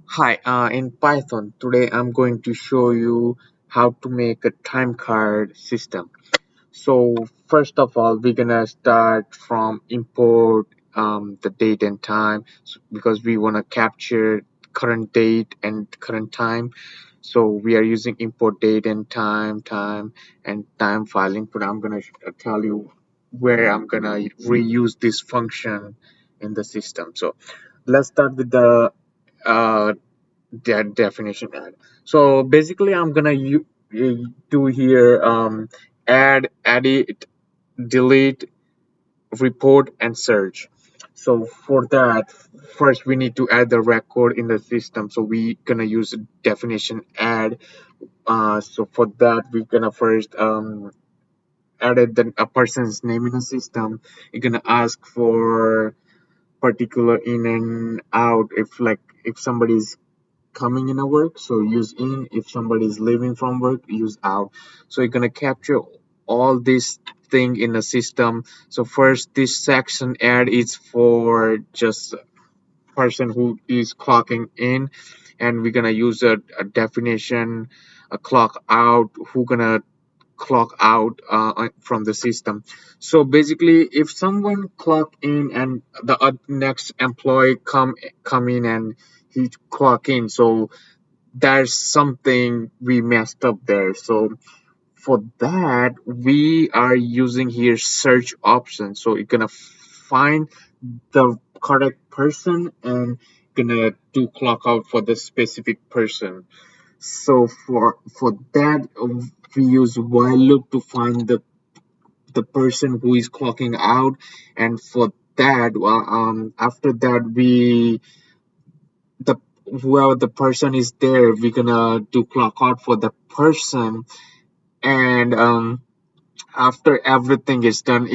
Hi, in Python, today I'm going to show you how to make a time card system. So first of all, we're gonna start from import the date and time because we wanna capture current date and current time. So we are using import date and time, and time file input. I'm gonna tell you where I'm gonna reuse this function in the system. So let's start with the uh, that definition add. So basically, I'm gonna do here add, edit, delete, report, and search. So for that, first we need to add the record in the system. So we gonna use a definition add. So for that, we're gonna first added a person's name in the system. You're gonna ask for particular in and out if somebody's coming in a work, so use in. If somebody is leaving from work, use out. So you're gonna capture all this thing in a system. So first, this section add is for just person who is clocking in, and we're gonna use a definition, a clock out, who gonna clock out from the system. So basically, if someone clock in and the next employee come in and he clock in, so there's something we messed up there. So for that, we are using here search option. So you're gonna find the correct person and gonna do clock out for the specific person. So for that, we use while loop to find the person who is clocking out, and for that, after that the whoever the person is there, we're gonna do clock out for the person, and after everything is done,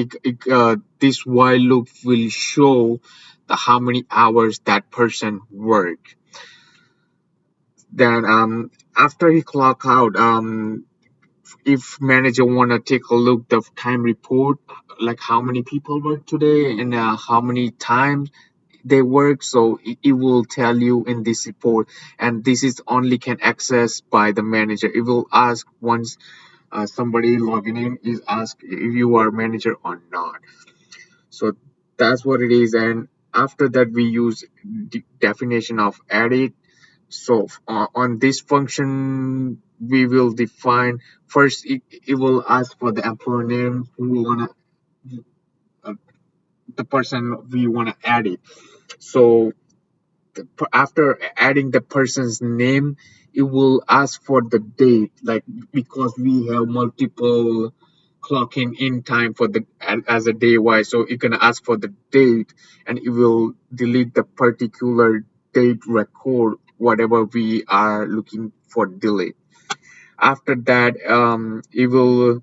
this while loop will show the how many hours that person worked. Then after he clock out, if manager wanna take a look the time report, like how many people work today and how many times they work, so it will tell you in this report, and this is only can access by the manager. It will ask once somebody logging in is asked if you are manager or not. So that's what it is, and after that we use definition of edit. So on this function we will define first, it will ask for the employer name who we wanna uh, the person we wanna edit. So after adding the person's name, it will ask for the date, like because we have multiple clocking in time for the as a day wise, so it can ask for the date, and it will delete the particular date record whatever we are looking for delete. After that, it will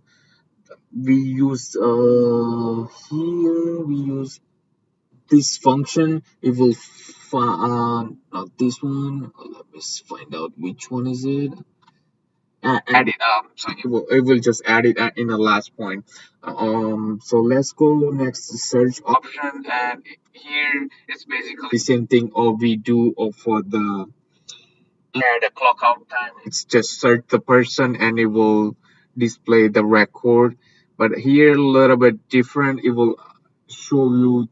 we use here we use this function. It will not this one. Let me find out which one is it. Add it up, so it will just add it in the last point. So let's go next to search option, and here it's basically the same thing all we do for the add a clock out time. It's just search the person and it will display the record, but here a little bit different. It will show you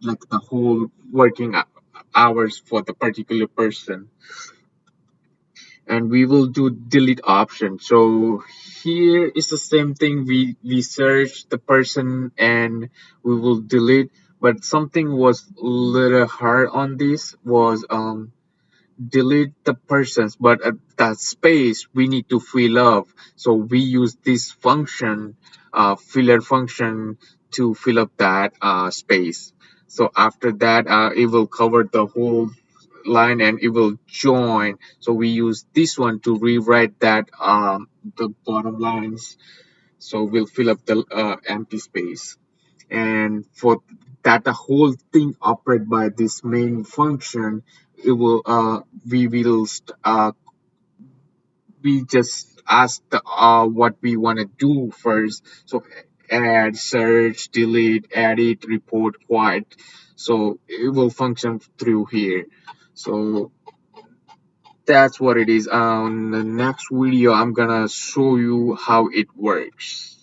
like the whole working hours for the particular person, and we will do delete option. So here is the same thing. We search the person and we will delete, but something was a little hard on this was delete the persons, but at that space we need to fill up. So we use this function, filler function, to fill up that space. So after that, it will cover the whole line and it will join. So we use this one to rewrite that the bottom lines. So we'll fill up the empty space, and for that the whole thing operate by this main function. It will we just ask the what we want to do first. So add, search, delete, edit, report, quiet. So it will function through here. So That's what it is. On the next video, I'm gonna show you how it works.